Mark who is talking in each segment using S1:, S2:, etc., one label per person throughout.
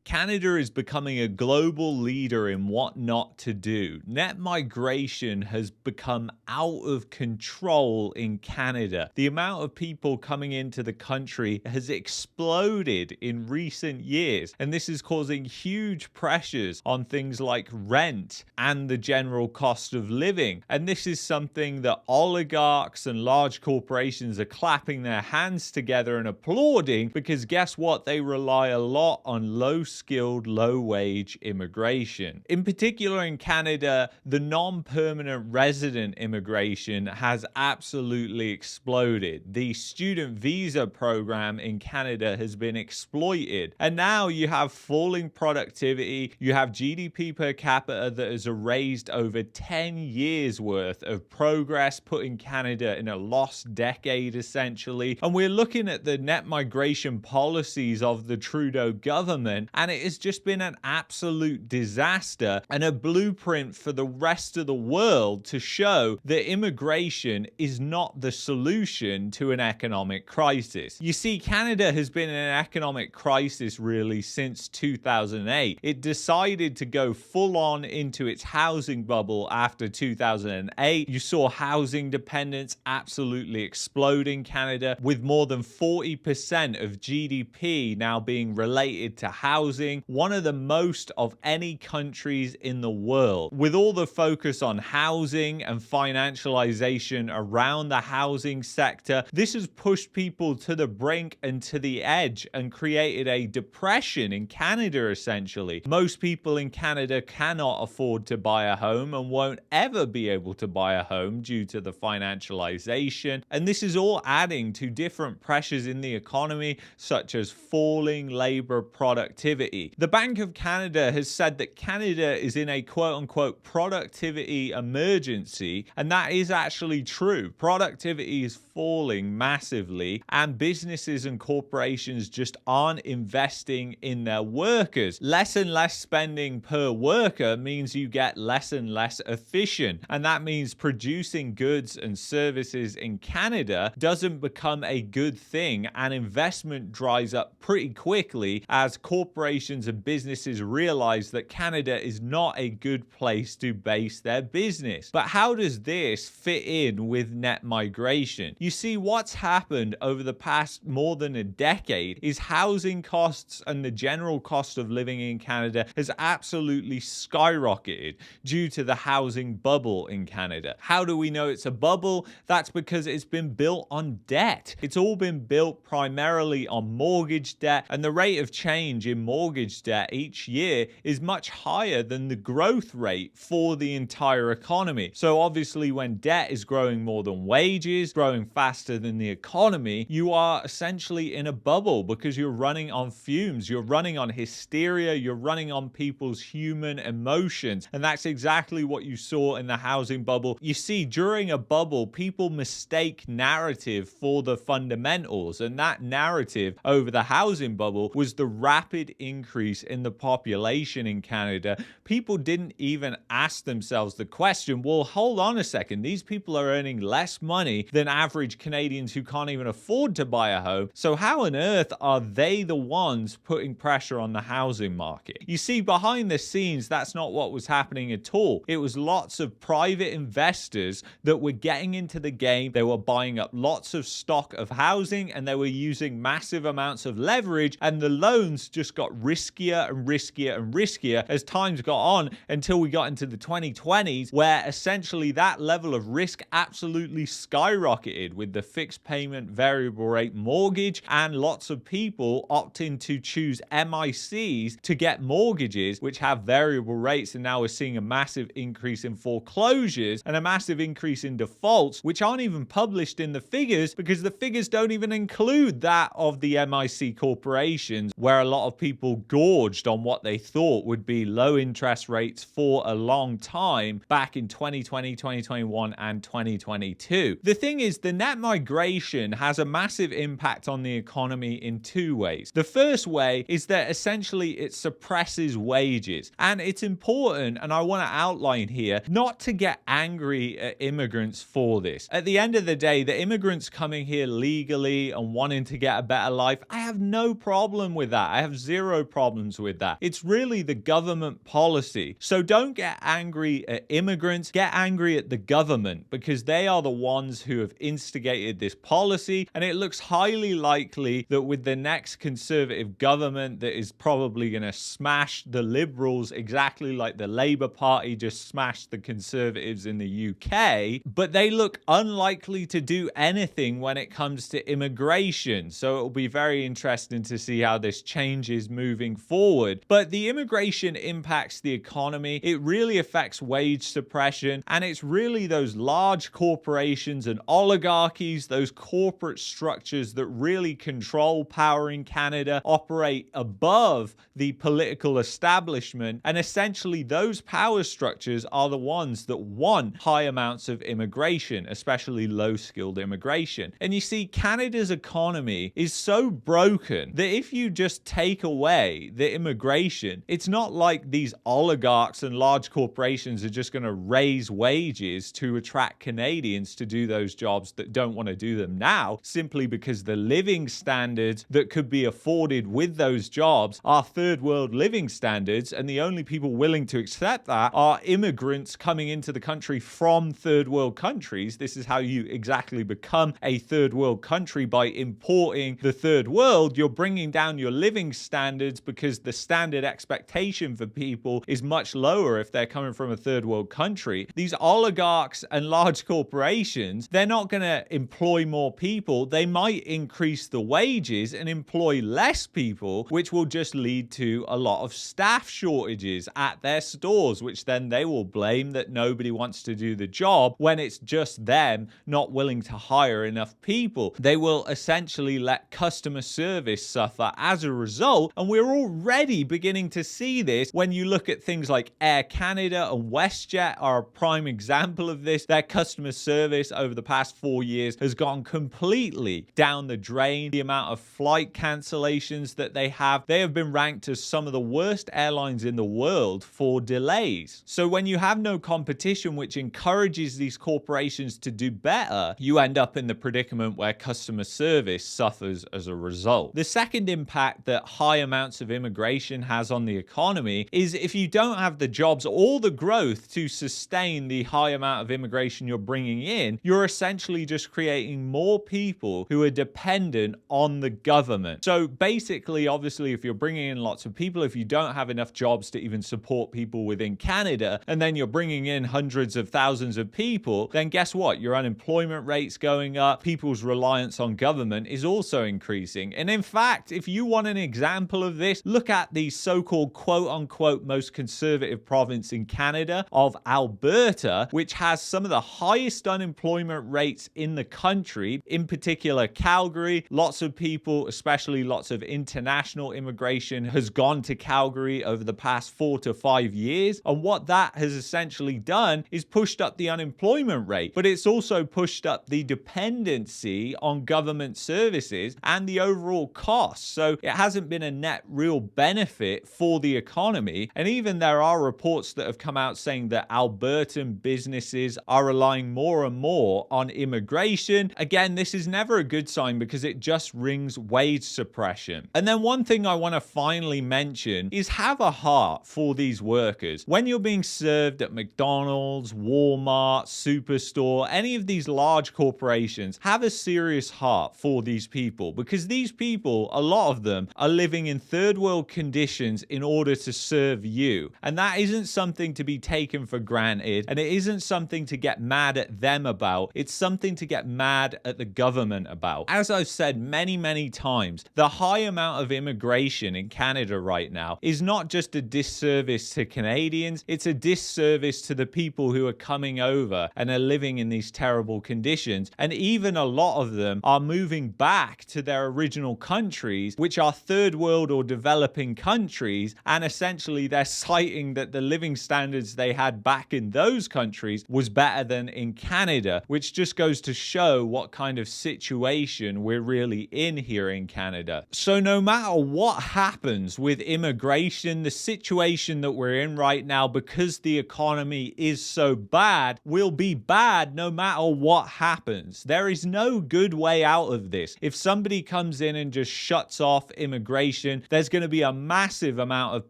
S1: Canada is becoming a global leader in what not to do. Net migration has become out of control in Canada. The amount of people coming into the country has exploded in recent years, and this is causing huge pressures on things like rent and the general cost of living. And this is something that oligarchs and large corporations are clapping their hands together and applauding, because guess what? They rely a lot on low-skilled, low-wage immigration. In particular in Canada, the non-permanent resident immigration has absolutely exploded. The student visa program in Canada has been exploited, and now you have falling productivity, you have GDP per capita that has erased over 10 years worth of progress, putting Canada in a lost decade essentially. And we're looking at the net migration policies of the Trudeau government, and it has just been an absolute disaster and a blueprint for the rest of the world to show that immigration is not the solution to an economic crisis. You see, Canada has been in an economic crisis really since 2008. It decided to go full on into its housing bubble after 2008. You saw housing dependence absolutely explode in Canada, with more than 40% of GDP now being related to housing, one of the most of any countries in the world. With all the focus on housing and financialization around the housing sector, this has pushed people to the brink and to the edge and created a depression in Canada essentially. Most people in Canada cannot afford to buy a home and won't ever be able to buy a home due to the financialization, and this is all adding to different pressures in the economy, such as falling labor productivity. The Bank of Canada has said that Canada is in a quote-unquote productivity emergency, and that is actually true. Productivity is falling massively, and businesses and corporations just aren't investing in their workers. Less and less spending per worker means you get less and less efficient, and that means producing goods and services in Canada doesn't become a good thing, and investment dries up pretty quickly as corporations and businesses realize that Canada is not a good place to base their business. But how does this fit in with net migration? You see, what's happened over the past more than a decade is housing costs and the general cost of living in Canada has absolutely skyrocketed due to the housing bubble in Canada. How do we know it's a bubble? That's because it's been built on debt. It's all been built primarily on mortgage debt, and the rate of change in mortgage debt each year is much higher than the growth rate for the entire economy. So obviously when debt is growing more than wages, growing faster than the economy, you are essentially in a bubble because you're running on fumes, you're running on hysteria, you're running on people's human emotions. And that's exactly what you saw in the housing bubble. You see, during a bubble, people mistake narrative for the fundamentals, and that narrative over the housing bubble was the rapid increase in the population in Canada. People didn't even ask themselves the question, well, hold on a second, these people are earning less money than average Canadians who can't even afford to buy a home, so how on earth are they the ones putting pressure on the housing market? You see, behind the scenes, that's not what was happening at all. It was lots of private investors that were getting into the game. They were buying up lots of stock of housing, and they were using massive amounts of leverage, and the loans just got riskier and riskier and riskier as times got on, until we got into the 2020s, where essentially that level of risk absolutely skyrocketed with the fixed payment variable rate mortgage, and lots of people opting to choose MICs to get mortgages which have variable rates. And now we're seeing a massive increase in foreclosures and a massive increase in defaults, which aren't even published in the figures because the figures don't even include that of the MIC corporations, where a lot of people gorged on what they thought would be low interest rates for a long time back in 2020, 2021, and 2022. The thing is, the net migration has a massive impact on the economy in two ways. The first way is that essentially it suppresses wages. And it's important, and I want to outline here, not to get angry at immigrants for this. At the end of the day, the immigrants coming here legally and wanting to get a better life, I have no problem with that. I have zero zero problems with that. It's really the government policy. So don't get angry at immigrants, get angry at the government, because they are the ones who have instigated this policy. And it looks highly likely that with the next conservative government that is probably going to smash the Liberals exactly like the Labour Party just smashed the Conservatives in the UK, but they look unlikely to do anything when it comes to immigration. So it'll be very interesting to see how this changes moving forward. But the immigration impacts the economy. It really affects wage suppression, and it's really those large corporations and oligarchies, those corporate structures that really control power in Canada, operate above the political establishment, and essentially those power structures are the ones that want high amounts of immigration, especially low-skilled immigration. And you see, Canada's economy is so broken that if you just take away the immigration, it's not like these oligarchs and large corporations are just going to raise wages to attract Canadians to do those jobs that don't want to do them now, simply because the living standards that could be afforded with those jobs are third world living standards, and the only people willing to accept that are immigrants coming into the country from third world countries. This is how you exactly become a third world country, by importing the third world. You're bringing down your living standards because the standard expectation for people is much lower if they're coming from a third world country. These oligarchs and large corporations, they're not going to employ more people. They might increase the wages and employ less people, which will just lead to a lot of staff shortages at their stores, which then they will blame that nobody wants to do the job when it's just them not willing to hire enough people. They will essentially let customer service suffer as a result, and we're already beginning to see this when you look at things like Air Canada and WestJet are a prime example of this. Their customer service over the past 4 years has gone completely down the drain. The amount of flight cancellations that they have been ranked as some of the worst airlines in the world for delays. So when you have no competition which encourages these corporations to do better, you end up in the predicament where customer service suffers as a result. The second impact that high amounts of immigration has on the economy is if you don't have the jobs or the growth to sustain the high amount of immigration you're bringing in, you're essentially just creating more people who are dependent on the government. So basically, obviously, if you're bringing in lots of people, if you don't have enough jobs to even support people within Canada, and then you're bringing in hundreds of thousands of people, then guess what? Your unemployment rate's going up. People's reliance on government is also increasing. And in fact, if you want an example of this, look at the so-called quote-unquote most conservative province in Canada of Alberta, which has some of the highest unemployment rates in the country, in particular Calgary. Lots of people, especially lots of international immigration, has gone to Calgary over the past 4 to 5 years. And what that has essentially done is pushed up the unemployment rate, but it's also pushed up the dependency on government services and the overall costs. So it hasn't been a net real benefit for the economy. And even there are reports that have come out saying that Albertan businesses are relying more and more on immigration. Again, this is never a good sign because it just rings wage suppression. And then one thing I want to finally mention is have a heart for these workers. When you're being served at McDonald's, Walmart, Superstore, any of these large corporations, have a serious heart for these people, because these people, a lot of them, are living in third world conditions in order to serve you. And that isn't something to be taken for granted, and it isn't something to get mad at them about. It's something to get mad at the government about. As I've said many times, the high amount of immigration in Canada right now is not just a disservice to Canadians, it's a disservice to the people who are coming over and are living in these terrible conditions. And even a lot of them are moving back to their original countries, which are third world or developing countries, and essentially they're citing that the living standards they had back in those countries was better than in Canada, which just goes to show what kind of situation we're really in here in Canada. So no matter what happens with immigration, the situation that we're in right now, because the economy is so bad, will be bad no matter what happens. There is no good way out of this. If somebody comes in and just shuts off immigration, competition, there's going to be a massive amount of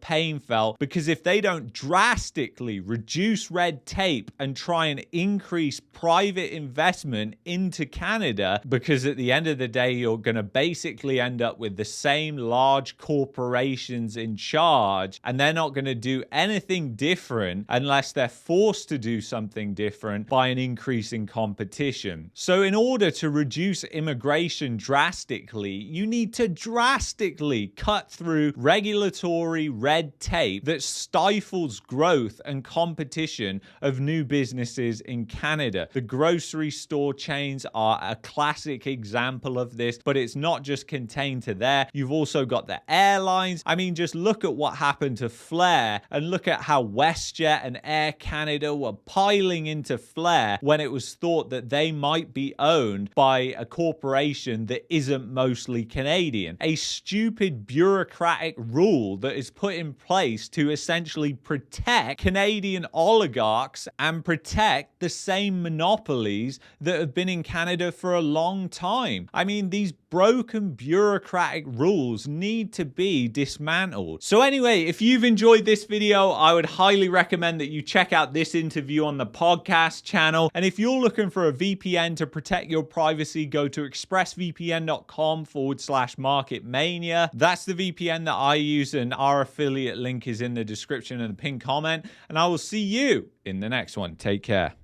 S1: pain felt, because if they don't drastically reduce red tape and try and increase private investment into Canada, because at the end of the day, you're going to basically end up with the same large corporations in charge, and they're not going to do anything different unless they're forced to do something different by an increase in competition. So in order to reduce immigration drastically, you need to drastically cut through regulatory red tape that stifles growth and competition of new businesses in Canada. The grocery store chains are a classic example of this, but it's not just contained to there. You've also got the airlines. I mean, just look at what happened to Flair, and look at how WestJet and Air Canada were piling into Flair when it was thought that they might be owned by a corporation that isn't mostly Canadian. A stupid bureaucratic rule that is put in place to essentially protect Canadian oligarchs and protect the same monopolies that have been in Canada for a long time. I mean, these broken bureaucratic rules need to be dismantled. So anyway, if you've enjoyed this video, I would highly recommend that you check out this interview on the podcast channel. And if you're looking for a VPN to protect your privacy, go to expressvpn.com/marketmania. That's the VPN that I use, and our affiliate link is in the description and the pinned comment. And I will see you in the next one. Take care.